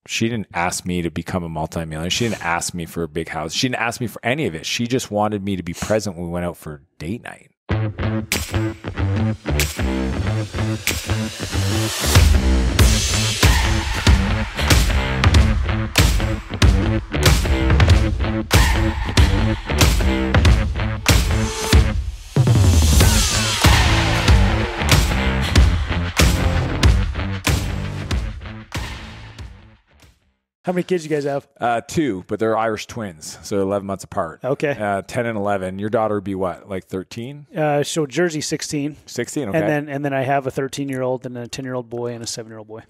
She didn't ask me to become a multimillionaire. She didn't ask me for a big house. She didn't ask me for any of it. She just wanted me to be present when we went out for date night. How many kids you guys have? 2, but they're Irish twins, so 11 months apart. Okay. 10 and 11. Your daughter would be what, like 13? So Jersey's 16. 16, okay. And then I have a 13-year-old and a 10-year-old boy and a 7-year-old boy.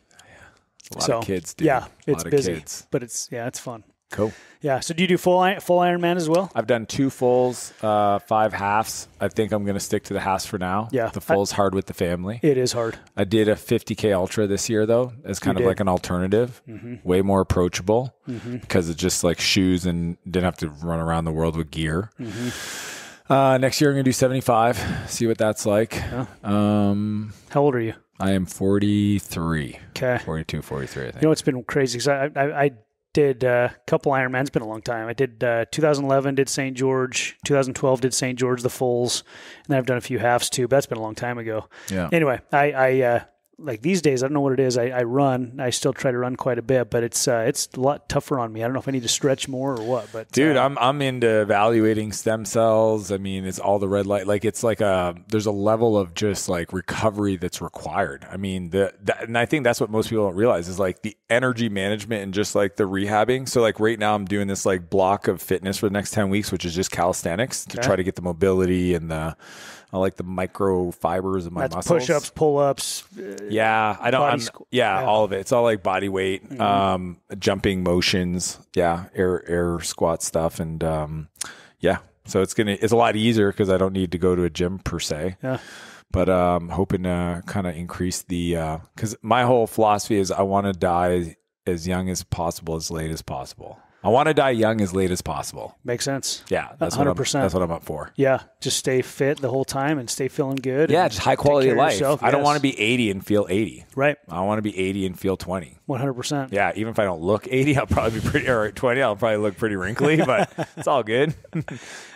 A lot of kids, dude. Yeah, it's busy, kids. but it's fun. Cool. Yeah. So do you do full Ironman as well? I've done 2 fulls, 5 halves. I think I'm going to stick to the halves for now. Yeah. The full's hard with the family. It is hard. I did a 50K ultra this year, though, as kind of like an alternative, way more approachable because it's just like shoes and didn't have to run around the world with gear. Next year, I'm going to do 75, see what that's like. Yeah. How old are you? I am 43. Okay. 42, 43, I think. You know, it's been crazy because I did a couple Ironmans. It's been a long time. I did 2011, did St. George. 2012, did St. George, the fulls. And then I've done a few halves too, but that's been a long time ago. Yeah. Anyway, I like these days, I don't know what it is. I run. I still try to run quite a bit, but it's a lot tougher on me. I don't know if I need to stretch more or what. But dude, I'm into evaluating stem cells. I mean, it's all the red light. Like it's like there's a level of just like recovery that's required. I mean, and I think that's what most people don't realize is like the energy management and just like the rehabbing. So like right now I'm doing this like block of fitness for the next 10 weeks, which is just calisthenics to try to get the mobility and I like the microfibers of my muscles. Push-ups, pull-ups. Yeah, all of it. It's all like body weight, jumping motions. Yeah, air squat stuff, and So it's a lot easier because I don't need to go to a gym per se. Yeah. But I'm hoping to kind of increase because my whole philosophy is I want to die as young as possible, as late as possible. I want to die young as late as possible. Makes sense. Yeah, that's 100%. That's what I'm up for. Yeah, just stay fit the whole time and stay feeling good. Yeah, just high quality of life. Yourself. I don't want to be 80 and feel 80. Right. I want to be 80 and feel 20. 100%. Yeah, even if I don't look 80, I'll probably be pretty, or 20, I'll probably look pretty wrinkly, but it's all good.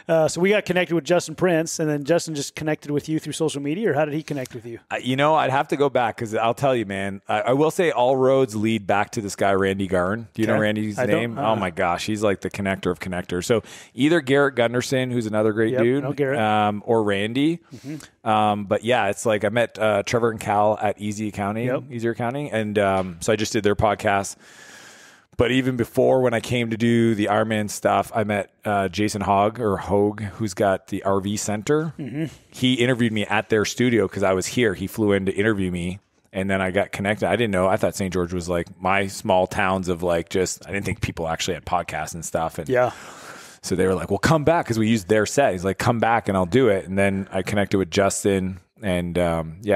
So we got connected with Justin Prince, and then Justin just connected with you through social media, or how did he connect with you? I'd have to go back because I'll tell you, man, I will say all roads lead back to this guy, Randy Garn. Do you know Randy's name? Oh my gosh, he's like the connector of connectors. So either Garrett Gunderson, who's another great dude, or Randy. But yeah, it's like I met Trevor and Cal at Easier Accounting. And so I just did their podcast. But even before, when I came to do the Ironman stuff, I met Jason Hogue, who's got the RV Center. He interviewed me at their studio because I was here. He flew in to interview me, and then I got connected. I didn't know. I thought St. George was like my small towns of like just, I didn't think people actually had podcasts and stuff. And so they were like, well, come back, because we used their set. He's like, come back and I'll do it. And then I connected with Justin, and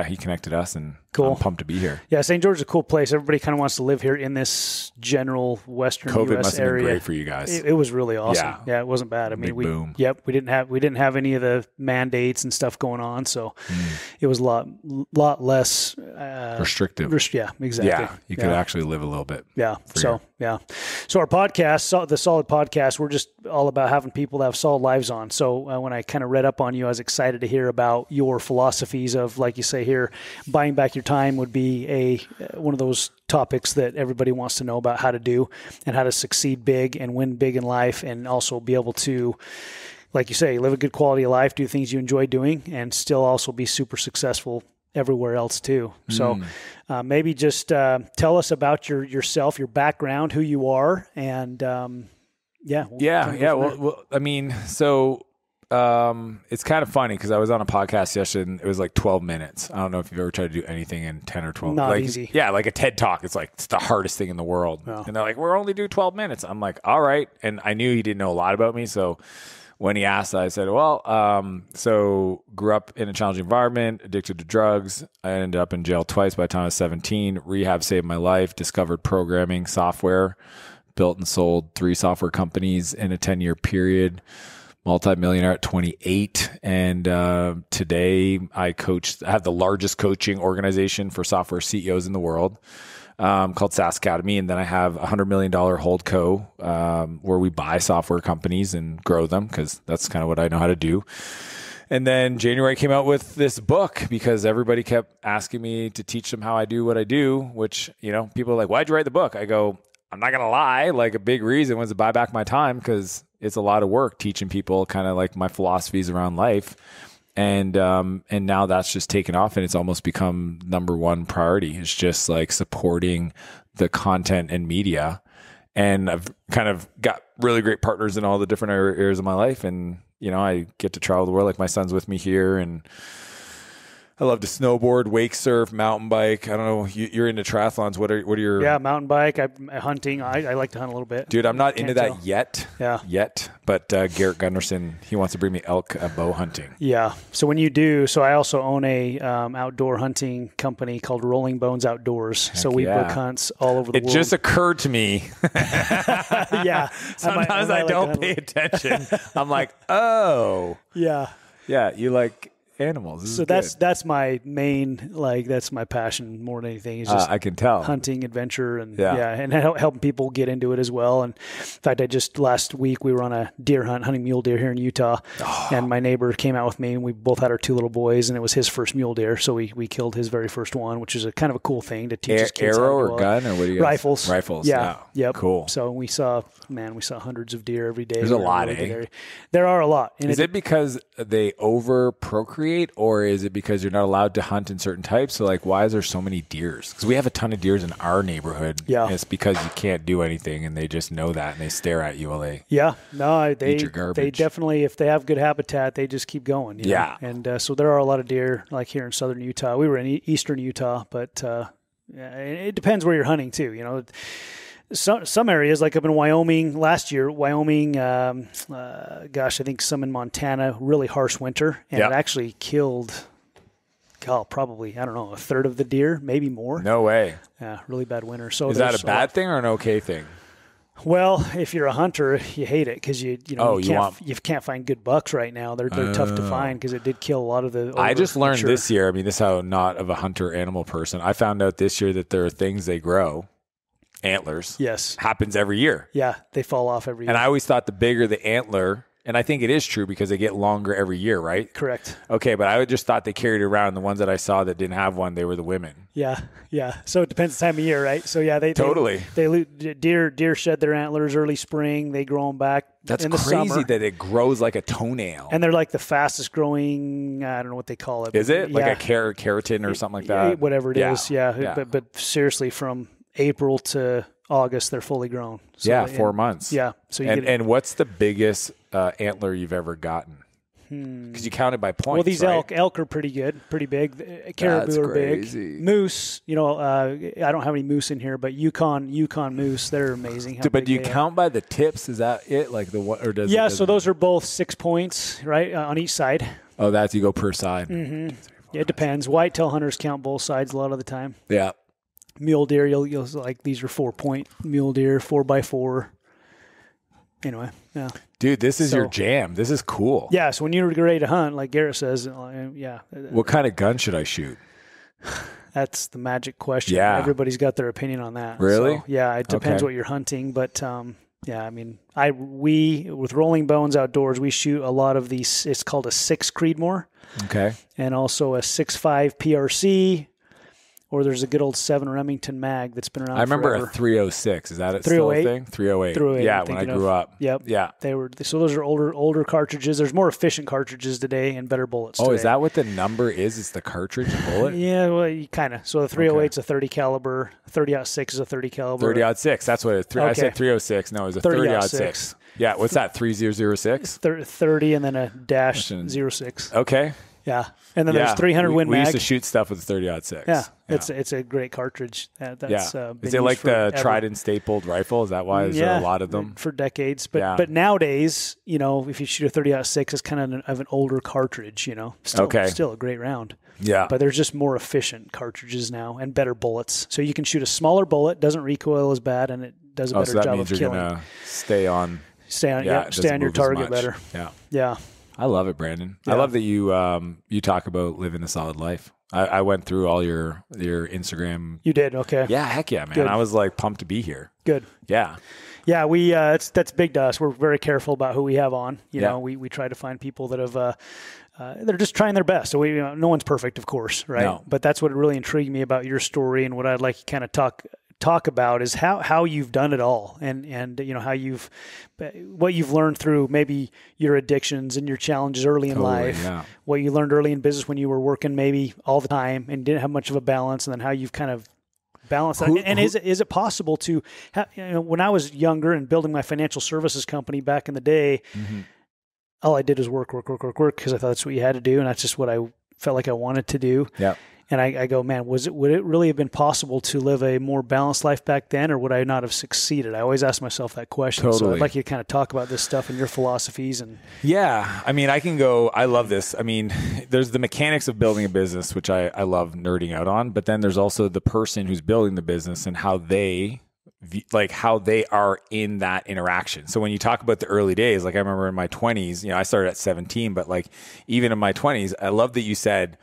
he connected us, and I'm pumped to be here. Yeah, St. George is a cool place. Everybody kind of wants to live here in this general Western COVID US must have area. been great for you guys. It was really awesome. Yeah, it wasn't bad. I mean, we didn't have any of the mandates and stuff going on, so it was a lot less restrictive. Yeah, exactly. Yeah, you could actually live a little bit. Yeah. So our podcast, the Solid Podcast, we're just all about having people that have solid lives on. So when I kind of read up on you, I was excited to hear about your philosophies of, like you say here, buying back your time would be one of those topics that everybody wants to know about how to do and how to succeed big and win big in life, and also be able to, like you say, live a good quality of life, do things you enjoy doing, and still also be super successful everywhere else too. So maybe just tell us about yourself, your background, who you are, and Well, I mean, so it's kind of funny because I was on a podcast yesterday and it was like 12 minutes. I don't know if you've ever tried to do anything in 10 or 12. Not easy. Yeah, like a TED Talk. It's like, it's the hardest thing in the world. Oh. And they're like, we're only do 12 minutes. I'm like, all right. And I knew he didn't know a lot about me. So when he asked, I said, well, so grew up in a challenging environment, addicted to drugs. I ended up in jail twice by the time I was 17. Rehab saved my life, discovered programming software, built and sold 3 software companies in a 10-year period. Multi-millionaire at 28. And today I have the largest coaching organization for software CEOs in the world. called SaaS Academy. And then I have $100 million holdco where we buy software companies and grow them, because that's kind of what I know how to do. And then January came out with this book because everybody kept asking me to teach them how I do what I do, which, people are like, why'd you write the book? I go, I'm not going to lie. Like, a big reason was to buy back my time, because it's a lot of work teaching people kind of like my philosophies around life. And now that's just taken off, and it's almost become number one priority. It's just like supporting the content and media. And I've kind of got really great partners in all the different areas of my life. And, I get to travel the world. Like, my son's with me here, and I love to snowboard, wake surf, mountain bike. I don't know. You're into triathlons. What are your... Yeah, mountain bike, hunting. I like to hunt a little bit. Dude, I'm not into that yet. But Garrett Gunderson, he wants to bring me elk bow hunting. Yeah. So when you do, I also own a outdoor hunting company called Rolling Bones Outdoors. Heck, so we book hunts all over the world. It just occurred to me. Yeah. Sometimes I don't pay attention. I'm like, oh. Yeah. Yeah, you like animals. So that's my main, that's my passion more than anything. Is just I can tell, hunting, adventure, and and helping people get into it as well. And in fact, last week we were on a deer hunt, hunting mule deer here in Utah, and my neighbor came out with me, and we both had our 2 little boys, and it was his first mule deer, so we killed his very first one, which is a kind of a cool thing to teach his kids. Arrow or gun, or what do you guys? Rifles. Yeah. Yep. Cool. So we saw hundreds of deer every day. There's a lot, eh? There are a lot. And is it because they over procreate, or is it because you're not allowed to hunt in certain types? So, like, why is there so many deers? Because we have a ton of deers in our neighborhood. Yeah. And it's because you can't do anything, and they just know that, and they stare at you while they eat your garbage. They definitely, if they have good habitat, they just keep going. Yeah. And so there are a lot of deer, like here in southern Utah. We were in eastern Utah, but it depends where you're hunting too. Some areas, like up in Wyoming last year, I think some in Montana, really harsh winter, and it actually killed, probably, I don't know, a third of the deer, maybe more. No way. Yeah, really bad winter. So is that a bad thing or an okay thing? Well, if you're a hunter, you hate it because you can't find good bucks right now. They're tough to find because it did kill a lot of the. I just learned this year. I mean, this is how not of a hunter animal person. I found out this year that there are things they grow. Antlers. Yes. Happens every year. Yeah, they fall off every year. And I always thought the bigger the antler, and I think it is true because they get longer every year, right? Correct. Okay, but I just thought they carried it around. The ones that I saw that didn't have one, they were the women. Yeah. So it depends the time of year, right? So yeah, deer shed their antlers early spring. They grow them back. That's in the crazy summer. that it grows like a toenail. And they're like the fastest growing. I don't know what they call it. Is it like a keratin or something like that? Whatever it is. Yeah. But seriously, from April to August, they're fully grown. So 4 months. Yeah. So and what's the biggest antler you've ever gotten? Because you count it by points. Well, these right? elk are pretty good, pretty big. Caribou are big. Moose, I don't have any moose in here, but Yukon moose, they're amazing. But do you count by the tips? Is that it? Like the what? Or does yeah? So those are both 6 points, right, on each side. Oh, that's you go per side. Mm-hmm. Yeah, it depends. Whitetail hunters count both sides a lot of the time. Yeah. Mule deer, you'll like these are 4-point mule deer, 4x4. Anyway, yeah. Dude, this is your jam. This is cool. Yeah, so when you're ready to hunt, like Garrett says, What kind of gun should I shoot? That's the magic question. Yeah. Everybody's got their opinion on that. Really? So, yeah, it depends what you're hunting, but we with Rolling Bones Outdoors, we shoot a lot of these. It's called a 6 Creedmoor. Okay. And also a 6.5 PRC. Or there's a good old 7 Remington mag that's been around I remember forever. a 306. Is that it still a thing? 308. 308. Yeah, when I grew up. Yep. Yeah. So those are older cartridges. There's more efficient cartridges today and better bullets today. Is that what the number is? It's the cartridge bullet? Yeah, well, kind of. So the 308 is a 30 caliber. 30-06 is a 30 caliber. 30-06. That's what it is. I said 306. No, it was a 30-06. Yeah, what's that? 3006? 30 and then a dash 06. Okay. Yeah, and then there's 300 Win Mag. We used to shoot stuff with a 30-06. Yeah, it's a great cartridge. That's is it like the tried and stapled rifle? Is that why there a lot of them for decades? But nowadays, if you shoot a 30-06, it's kind of an older cartridge. Still a great round. Yeah, but there's just more efficient cartridges now and better bullets. So you can shoot a smaller bullet, doesn't recoil as bad, and it does a better job of killing. You're gonna stay on your target better. Yeah. I love it, Brandon. Yeah. I love that you talk about living a solid life. I went through all your Instagram. You did? Okay. Yeah, heck yeah, man. Good. I was like pumped to be here. Good. Yeah. Yeah, we that's big to us. We're very careful about who we have on. You know, we try to find people that have they're just trying their best. So no one's perfect, of course, right? No. But that's what really intrigued me about your story, and what I'd like to kind of talk about is how you've done it all, and you know how what you've learned through maybe your addictions and your challenges early in life, what you learned early in business when you were working maybe all the time and didn't have much of a balance, and then how you've kind of balanced that. And is it possible to when I was younger and building my financial services company back in the day, all I did was work because I thought that's what you had to do, and that's just what I felt like I wanted to do. Yeah. And I go, man, would it really have been possible to live a more balanced life back then, or would I not have succeeded? I always ask myself that question. Totally. So I'd like you to kind of talk about this stuff and your philosophies. And yeah, I mean, I love this. I mean, there's the mechanics of building a business, which I love nerding out on, but then there's also the person who's building the business and how they are in that interaction. So when you talk about the early days, like I remember in my 20s, I started at 17, but like even in my 20s, I love that you said,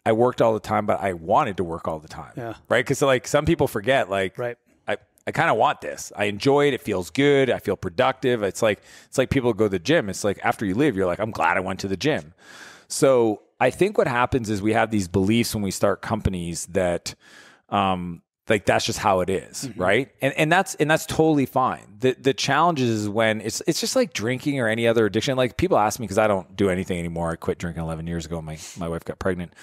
I worked all the time, but I wanted to work all the time. Yeah. Right. Cause like some people forget, like, right. I kind of want this. I enjoy it. It feels good. I feel productive. It's like people go to the gym. It's like after you leave, you're like, I'm glad I went to the gym. So I think what happens is we have these beliefs when we start companies that, like that's just how it is, right? And that's totally fine. The challenge is when it's just like drinking or any other addiction. Like people ask me because I don't do anything anymore. I quit drinking 11 years ago. My wife got pregnant,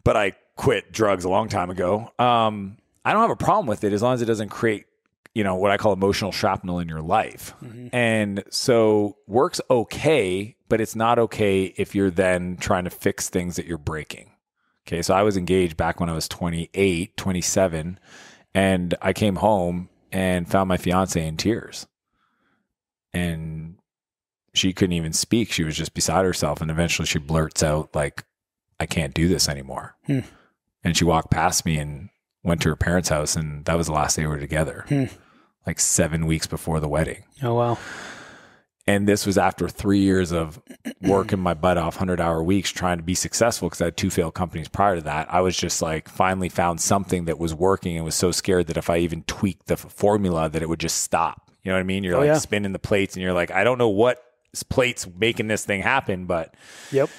but I quit drugs a long time ago. I don't have a problem with it as long as it doesn't create, what I call emotional shrapnel in your life. And so work's okay, but it's not okay if you're then trying to fix things that you're breaking. Okay, so I was engaged back when I was 28, 27, and I came home and found my fiance in tears. And she couldn't even speak. She was just beside herself. And eventually she blurts out, like, I can't do this anymore. And she walked past me and went to her parents' house, and that was the last day we were together, like 7 weeks before the wedding. Oh, wow. And this was after 3 years of working my butt off 100-hour weeks trying to be successful because I had 2 failed companies prior to that. I was just like finally found something that was working and was so scared that if I even tweaked the formula that it would just stop. You know what I mean? You're spinning the plates and you're like, I don't know what plate's making this thing happen, but yep.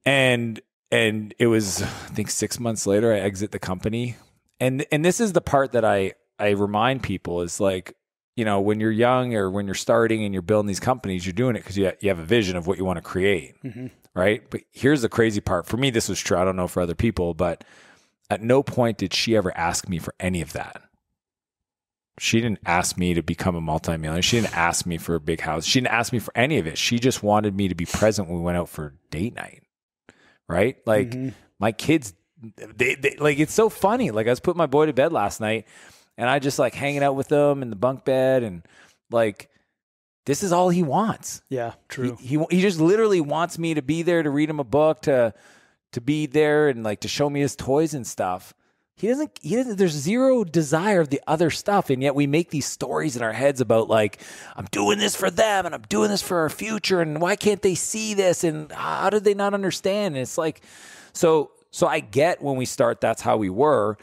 And it was, I think 6 months later, I exit the company. And this is the part that I remind people is like, when you're young or when you're starting and you're building these companies, you're doing it because you have a vision of what you want to create, right? But here's the crazy part. For me, this was true. I don't know for other people, but at no point did she ever ask me for any of that. She didn't ask me to become a multi-millionaire. She didn't ask me for a big house. She didn't ask me for any of it. She just wanted me to be present when we went out for date night, right? Like my kids, they like, it's so funny. Like I was putting my boy to bed last night, and I just like hanging out with him in the bunk bed, and like, this is all he wants. Yeah, true. He just literally wants me to be there to read him a book, to be there and like to show me his toys and stuff. He doesn't, there's zero desire of the other stuff. And yet we make these stories in our heads about like, I'm doing this for them and I'm doing this for our future. And why can't they see this? And how did they not understand? And it's like, so I get when we start, that's how we were.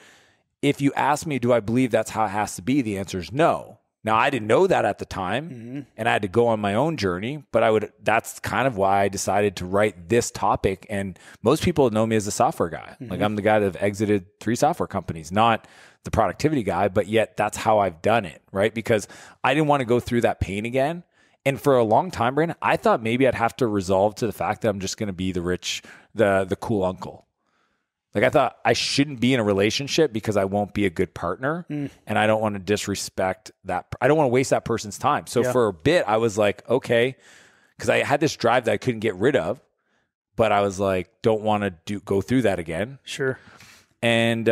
If you ask me, do I believe that's how it has to be? The answer is no. Now, I didn't know that at the time, and I had to go on my own journey, but that's kind of why I decided to write this topic. And most people know me as a software guy. Like I'm the guy that have exited 3 software companies, not the productivity guy, but yet that's how I've done it, right? Because I didn't want to go through that pain again. And for a long time, Brandon, I thought maybe I'd have to resolve to the fact that I'm just going to be the rich, the cool uncle. Like I thought I shouldn't be in a relationship because I won't be a good partner, and I don't want to disrespect that. I don't want to waste that person's time. So for a bit, I was like, okay, because I had this drive that I couldn't get rid of, but I was like, don't want to go through that again. Sure. And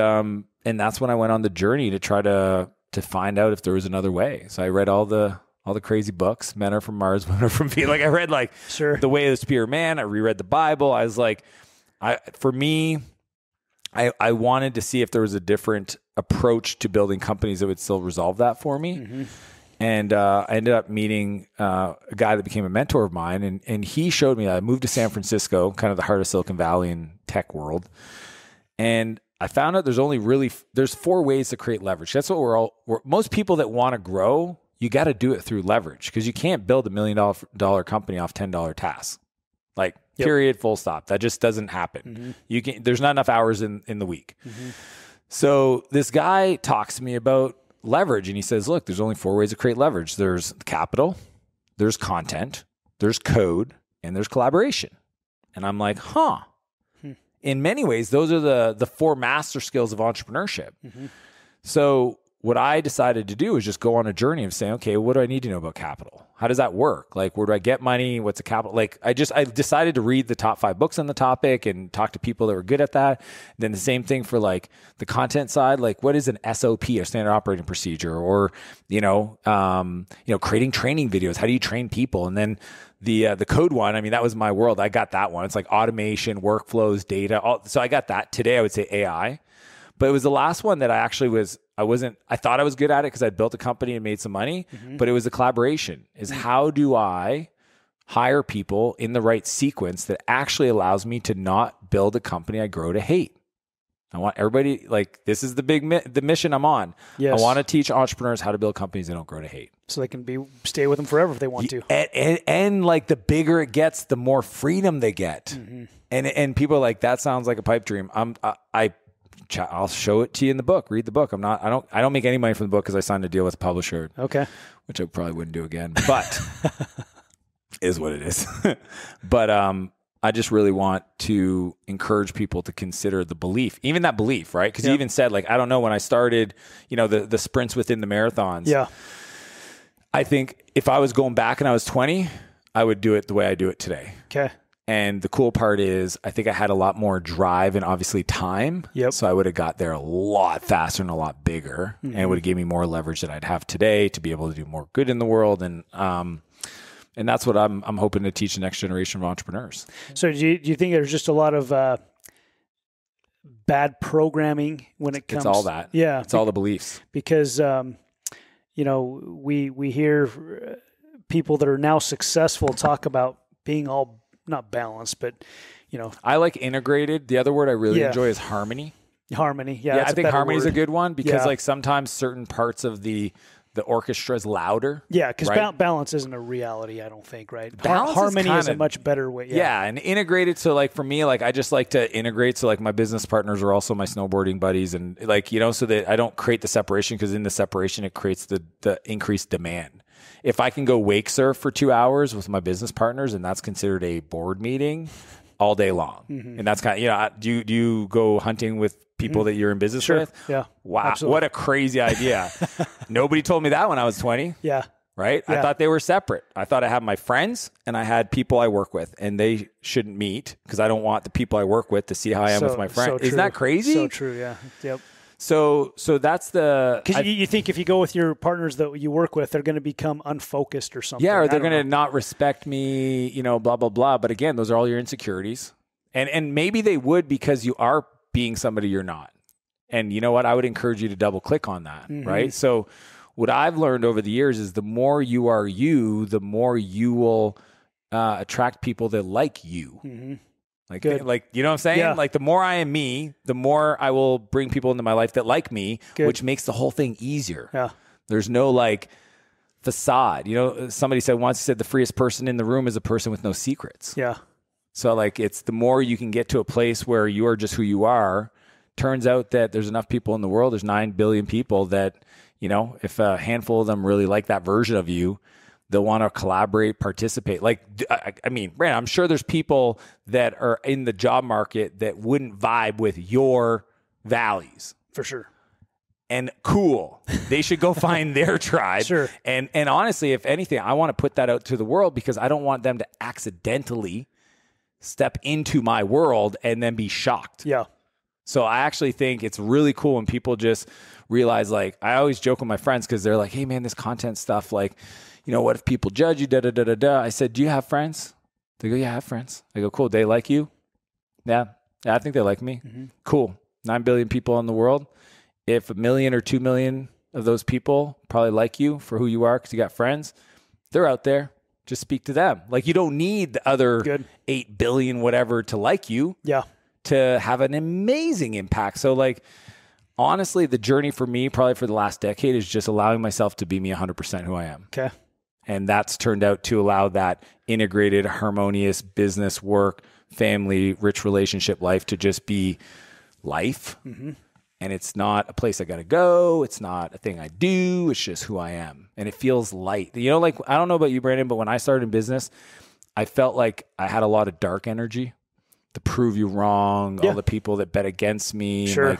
that's when I went on the journey to try to find out if there was another way. So I read all the crazy books, Men Are From Mars, Women Are From Venus. Like I read like The Way of the Superior Man. I reread the Bible. I was like, for me, I wanted to see if there was a different approach to building companies that would still resolve that for me. And I ended up meeting a guy that became a mentor of mine. And he showed me, I moved to San Francisco, kind of the heart of Silicon Valley and tech world. And I found out there's 4 ways to create leverage. That's what most people that want to grow, you got to do it through leverage, because you can't build $1 million company off $10 tasks. Like, period, full stop. That just doesn't happen. There's not enough hours in the week. So this guy talks to me about leverage, and he says, look, there's only 4 ways to create leverage. There's capital, there's content, there's code, and there's collaboration. And I'm like, in many ways, those are the 4 master skills of entrepreneurship. So what I decided to do is just go on a journey of saying, okay, what do I need to know about capital? How does that work? Like, where do I get money? What's a capital? Like, I decided to read the top 5 books on the topic and talk to people that were good at that. Then the same thing for like the content side. Like, what is an SOP, a standard operating procedure, or, creating training videos? How do you train people? And then the code one, I mean, that was my world. I got that one. It's like automation, workflows, data. So I got that. Today, I would say AI. But it was the last one that I thought I was good at it because I'd built a company and made some money, but it was the collaboration. Is how do I hire people in the right sequence that actually allows me to not build a company I grow to hate? I want everybody, like, this is the mission I'm on. Yes. I want to teach entrepreneurs how to build companies they don't grow to hate. So they can stay with them forever if they want to. And like, the bigger it gets, the more freedom they get. And people are like, that sounds like a pipe dream. I'll show it to you in the book. Read the book. I don't make any money from the book because I signed a deal with a publisher. Okay. Which I probably wouldn't do again, but is what it is. But I just really want to encourage people to consider the belief, even that belief, right? Because you even said, like, I don't know, when I started, the sprints within the marathons. Yeah. I think if I was going back and I was 20, I would do it the way I do it today. Okay. And the cool part is, I think I had a lot more drive and obviously time. Yep. So I would have got there a lot faster and a lot bigger, and it would have given me more leverage that I'd have today to be able to do more good in the world. And that's what I'm hoping to teach the next generation of entrepreneurs. So do you think there's just a lot of bad programming when it comes? It's all that. Yeah. It's all the beliefs. Because, we hear people that are now successful talk about being all, not balanced, but, I like integrated. The other word I really enjoy is harmony. Harmony. Yeah. I think harmony is a good one because like sometimes certain parts of the orchestra is louder. Yeah. Because balance isn't a reality, I don't think, right? Harmony is a much better way. Yeah. And integrated. So like for me, like I just like to integrate. So like my business partners are also my snowboarding buddies, and like, so that I don't create the separation, because in the separation, it creates the increased demand. If I can go wake surf for 2 hours with my business partners, and that's considered a board meeting all day long. And that's kind of, do you go hunting with people that you're in business with? Yeah. Wow. Absolutely. What a crazy idea. Nobody told me that when I was 20. Yeah. Right. Yeah. I thought they were separate. I thought I had my friends and I had people I work with, and they shouldn't meet because I don't want the people I work with to see how I am with my friends. Isn't that crazy? So true. Yeah. Yep. So that's because you think if you go with your partners that you work with, they're going to become unfocused or something. Yeah, or they're going to not respect me, blah, blah, blah. But again, those are all your insecurities. And maybe they would, because you are being somebody you're not. And you know what? I would encourage you to double click on that, right? So what I've learned over the years is the more you are you, the more you will attract people that like you. Like, you know what I'm saying? Yeah. Like, the more I am me, the more I will bring people into my life that like me, which makes the whole thing easier. Yeah. There's no like facade. Somebody said once, the freest person in the room is a person with no secrets. Yeah. So like, it's the more you can get to a place where you are just who you are. Turns out that there's enough people in the world. There's 9 billion people that, if a handful of them really like that version of you, they'll want to collaborate, participate. Like, I mean, Brandon, I'm sure there's people that are in the job market that wouldn't vibe with your values. For sure. And cool. They should go find their tribe. Sure. And honestly, if anything, I want to put that out to the world, because I don't want them to accidentally step into my world and then be shocked. Yeah. So I actually think it's really cool when people just realize, like, I always joke with my friends because they're like, hey man, this content stuff, like, what if people judge you, I said, do you have friends? They go, yeah, I have friends. I go, cool. They like you? Yeah, I think they like me. Cool. 9 billion people in the world. If 1 million or 2 million of those people probably like you for who you are because you got friends, they're out there. Just speak to them. Like, you don't need the other 8 billion whatever to like you. Yeah. to have an amazing impact. So like, honestly, the journey for me, probably for the last decade, is just allowing myself to be me 100% who I am. Okay. And that's turned out to allow that integrated, harmonious business, work, family, rich relationship life to just be life. Mm-hmm. And it's not a place I got to go. It's not a thing I do. It's just who I am. And it feels light. You know, like, I don't know about you, Brandon, but when I started in business, I felt like I had a lot of dark energy to prove you wrong. All the people that bet against me. Sure.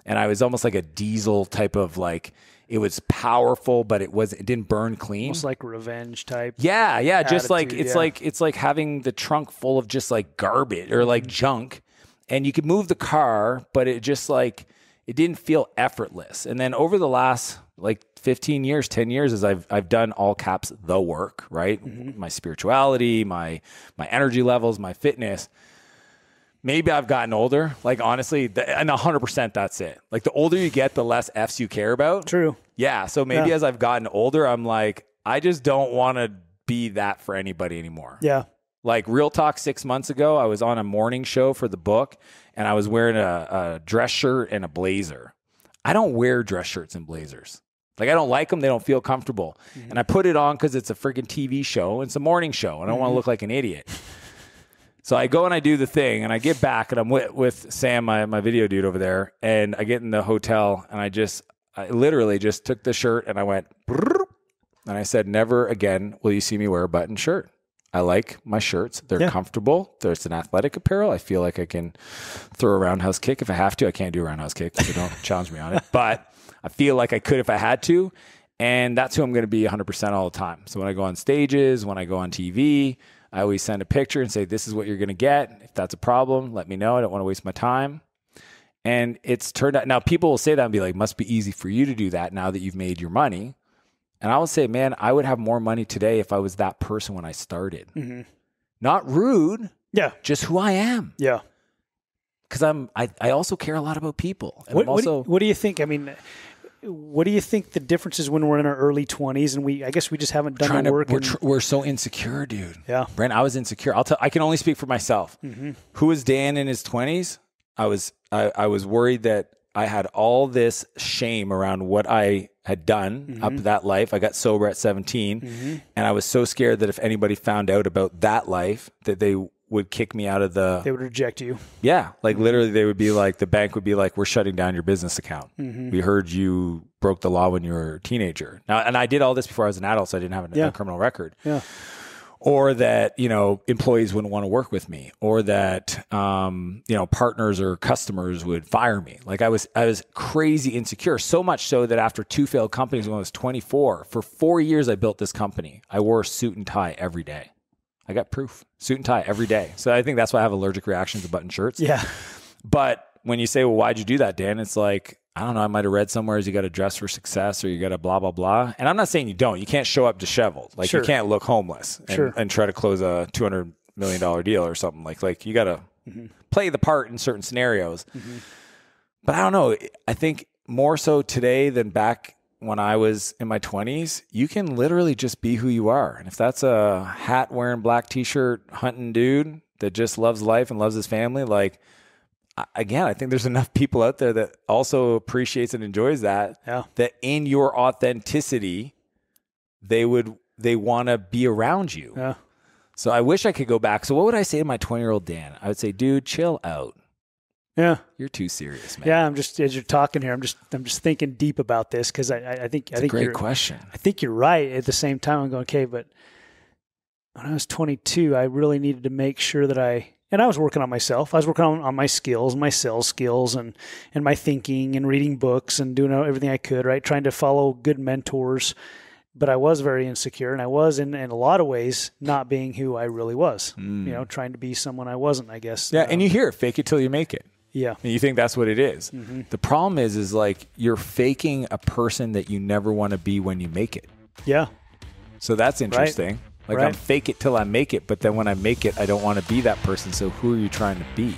And I was almost like a diesel type of like, it was powerful, but it didn't burn clean. Almost like revenge type. Yeah. Attitude, just like, it's like having the trunk full of just like garbage or like junk. And you could move the car, but it just like, it didn't feel effortless. And then over the last like 15 years, 10 years, as I've done all caps, the work, right? Mm-hmm. My spirituality, my energy levels, my fitness. Maybe I've gotten older. Like, honestly, and 100% that's it. Like, the older you get, the less F's you care about. True. Yeah. So maybe as I've gotten older, I'm like, I just don't want to be that for anybody anymore. Yeah. Like, real talk, 6 months ago, I was on a morning show for the book, and I was wearing a dress shirt and a blazer. I don't wear dress shirts and blazers. Like, I don't like them. They don't feel comfortable. Mm-hmm. And I put it on because it's a freaking TV show. It's a morning show. I don't want to look like an idiot. So I go and I do the thing, and I get back, and I'm with Sam, my video dude over there, and I get in the hotel, and I literally just took the shirt, and I went, and I said, never again will you see me wear a button shirt. I like my shirts. They're comfortable. There's an athletic apparel. I feel like I can throw a roundhouse kick if I have to. I can't do a roundhouse kick, so don't challenge me on it. But I feel like I could if I had to, and that's who I'm going to be 100% all the time. So when I go on stages, when I go on TV, I always send a picture and say, this is what you're going to get. If that's a problem, let me know. I don't want to waste my time. And it's turned out, now people will say that and be like, must be easy for you to do that now that you've made your money. And I will say, man, I would have more money today if I was that person when I started. Mm-hmm. Not rude. Yeah. Just who I am. Yeah. Because I also care a lot about people. And what do you think? I mean, what do you think the difference is when we're in our early 20s and I guess we just haven't done the work? We're so insecure, dude. Yeah. Brent, I was insecure. I can only speak for myself. Mm-hmm. Who was Dan in his 20s? I was worried that I had all this shame around what I had done up to that life. I got sober at 17 and I was so scared that if anybody found out about that life, that they would kick me out of they would reject you. Yeah. Like literally they would be like, the bank would be like, we're shutting down your business account. Mm-hmm. We heard you broke the law when you were a teenager. Now, and I did all this before I was an adult, so I didn't have a criminal record. Yeah. Or that, employees wouldn't want to work with me, or that, partners or customers would fire me. Like I was crazy insecure, so much so that after 2 failed companies when I was 24, for 4 years, I built this company. I wore a suit and tie every day. I got proof. Suit and tie every day. So I think that's why I have allergic reactions to button shirts. Yeah. But when you say, well, why'd you do that, Dan? It's like, I don't know. I might have read somewhere is you got to dress for success or you got to blah, blah, blah. And I'm not saying you don't. You can't show up disheveled. Like you can't look homeless and try to close a $200 million deal or something. Like you got to play the part in certain scenarios. Mm-hmm. But I don't know. I think more so today than back when I was in my 20s, you can literally just be who you are. And if that's a hat wearing, black t-shirt hunting dude that just loves life and loves his family, like, again, I think there's enough people out there that also appreciates and enjoys that, that in your authenticity, they want to be around you. Yeah. So I wish I could go back. So what would I say to my 20-year-old Dan? I would say, dude, chill out. Yeah. You're too serious, man. Yeah. As you're talking here, I'm just thinking deep about this. Cause I think it's a great question. I think you're right. At the same time, I'm going, okay, but when I was 22, I really needed to make sure that and I was working on myself. I was working on my skills, my sales skills and my thinking and reading books and doing everything I could, right? Trying to follow good mentors. But I was very insecure and I was in a lot of ways not being who I really was, trying to be someone I wasn't, I guess. Yeah. And you hear it, fake it till you make it. Yeah. And you think that's what it is. Mm-hmm. The problem is like you're faking a person that you never want to be when you make it. Yeah. So that's interesting. Right. Like I'm fake it till I make it, but then when I make it, I don't want to be that person. So who are you trying to be?